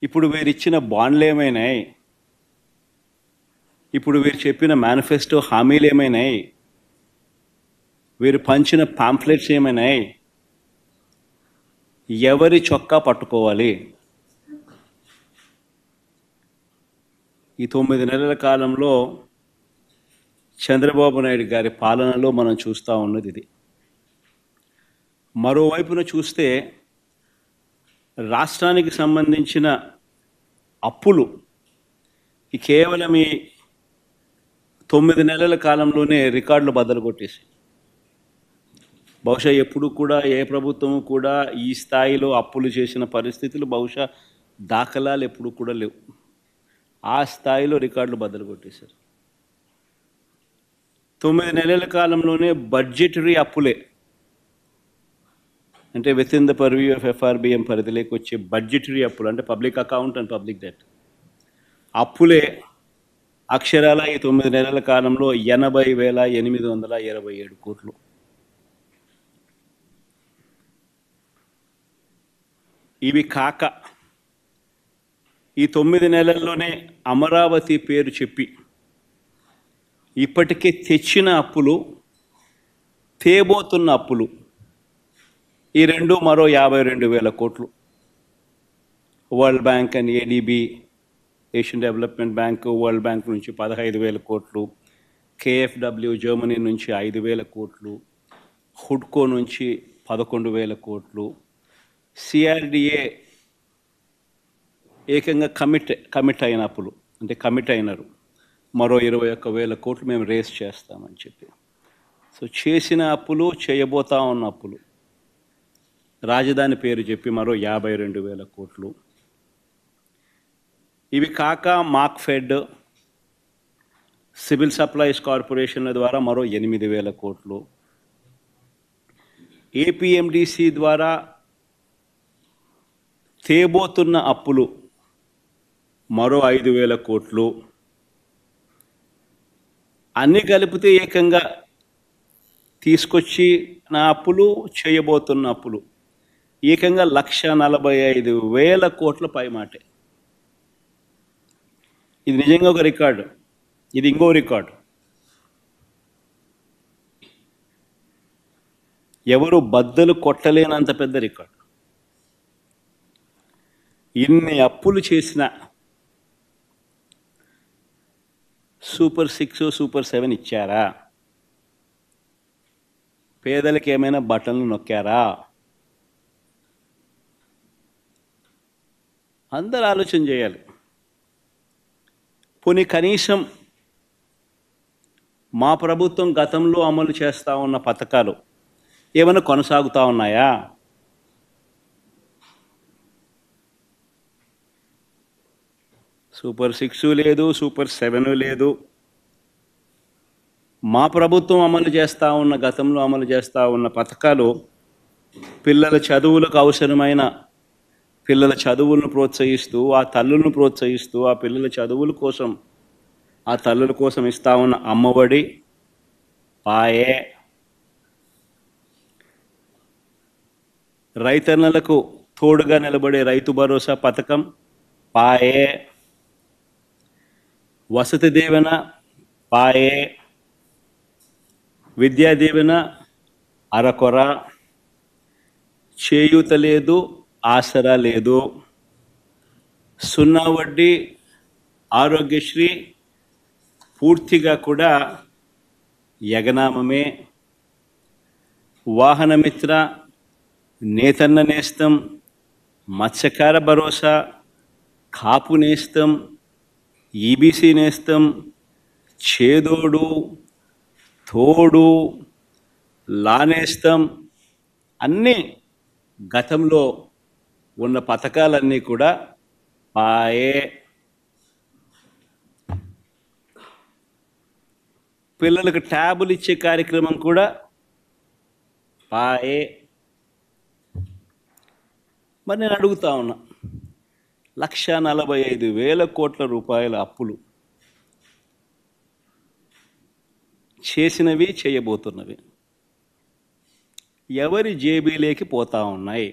ఇప్పుడు వీరిచ్చిన బాండ్లు ఏమైనాయి? ఇప్పుడు వీరు చెప్పిన మేనిఫెస్టో హామీలు ఏమైనాయి? వీరు పంచిన పాంఫ్లెట్స్ ఏమైనాయి? ఎవరి చొక్కా పట్టుకోవాలి? ఈ 9 నెలల కాలంలో చంద్రబాబు నాయుడు గారి పాలనలో మనం చూస్తూ ఉన్నది ఇది. మరోవైపున చూస్తే రాష్ట్రానికి సంబంధించిన అప్పులు కేవలం ఈ 9 నెలల కాలంలోనే రికార్డులు బద్దలు కొట్టేసి, బహుశా ఎప్పుడు కూడా ఏ ప్రభుత్వం కూడా ఈ స్థాయిలో అప్పులు చేసిన పరిస్థితులు బహుశా దాఖలాలు ఎప్పుడు కూడా లేవు. ఆ స్థాయిలో రికార్డులు బద్దలు కొట్టేశారు. 9 నెలల కాలంలోనే బడ్జెటరీ అప్పులే, అంటే with in the purview of FRBM పరిధిలోకి వచ్చే బడ్జెటరీ అప్పులు, అంటే public account and public debt అప్పులే అక్షరాల ఈ 9 నెలల కాలంలో 80,827 కోట్లు. ఇవి కాక ఈ 9 నెలల్లోనే అమరావతి పేరు చెప్పి ఇప్పటికే తెచ్చిన అప్పులు, తేబోతున్న అప్పులు, ఈ రెండు మరో 52,000 కోట్లు. World bank and ADB, Asian development bank, world bank నుంచి 15,000 కోట్లు, KfW జర్మనీ నుంచి 5,000 కోట్లు, హుడ్కో నుంచి 11,000 కోట్లు, CRDA ఏకంగా కమిట్ అయిన అప్పులు, అంటే కమిట్ అయినారు, మరో 21,000 కోట్లు మేము రేస్ చేస్తామని చెప్పి. సో చేసిన అప్పులు, చేయబోతా ఉన్న అప్పులు, రాజధాని పేరు చెప్పి మరో 52,000 కోట్లు. ఇవి కాక మార్క్ఫెడ్, సివిల్ సప్లైస్ కార్పొరేషన్ల ద్వారా మరో 8,000 కోట్లు, APMDC ద్వారా తేబోతున్న అప్పులు మరో 5,000 కోట్లు. అన్నీ కలిపితే ఏకంగా తీసుకొచ్చి నా అప్పులు, చేయబోతున్న అప్పులు ఏకంగా 1,45,000 కోట్ల పైమాటే. ఇది నిజంగా ఒక రికార్డు. ఇది ఇంకో రికార్డు. ఎవరు బద్దలు కొట్టలేనంత పెద్ద రికార్డు. ఇన్ని అప్పులు చేసిన సూపర్ 6, సూపర్ 7 ఇచ్చారా? పేదలకు ఏమైనా బటన్లు నొక్కారా? అందరూ ఆలోచన చేయాలి. పోనీ కనీసం మా ప్రభుత్వం గతంలో అమలు చేస్తూ ఉన్న పథకాలు ఏమైనా కొనసాగుతూ ఉన్నాయా? సూపర్ 6 లేదు, సూపర్ 7 లేదు. మా ప్రభుత్వం అమలు చేస్తూ ఉన్న, గతంలో అమలు చేస్తూ ఉన్న పథకాలు పిల్లల చదువులకు అవసరమైన, పిల్లల చదువులను ప్రోత్సహిస్తూ, ఆ తల్లులను ప్రోత్సహిస్తూ, ఆ పిల్లల చదువుల కోసం, ఆ తల్లుల కోసం ఇస్తూ ఉన్న అమ్మఒడి, పాయే, రైతన్నలకు తోడుగా నిలబడే రైతు భరోసా పథకం, పాయే, వసతి దీవెన, పాయే, విద్యా దీవెన అరకొర, చేయూత లేదు, ఆసరా లేదు, 0 వడ్డీ ఆరోగ్యశ్రీ పూర్తిగా కూడా యగనామమే, వాహనమిత్ర, నేతన్న నేస్తం, మత్స్యకార భరోసా, కాపు నేస్తం, EBC నేస్తం, చేదోడు, తోడు, లానేస్తం, అన్నీ గతంలో ఉన్న పథకాలన్నీ కూడా పాయే. పిల్లలకు ట్యాబులు ఇచ్చే కార్యక్రమం కూడా పాయే. మరి నేను అడుగుతా ఉన్నా, 1,45,000 కోట్ల రూపాయల అప్పులు చేసినవి, చేయబోతున్నవి ఎవరి జేబీలోకి పోతా ఉన్నాయి?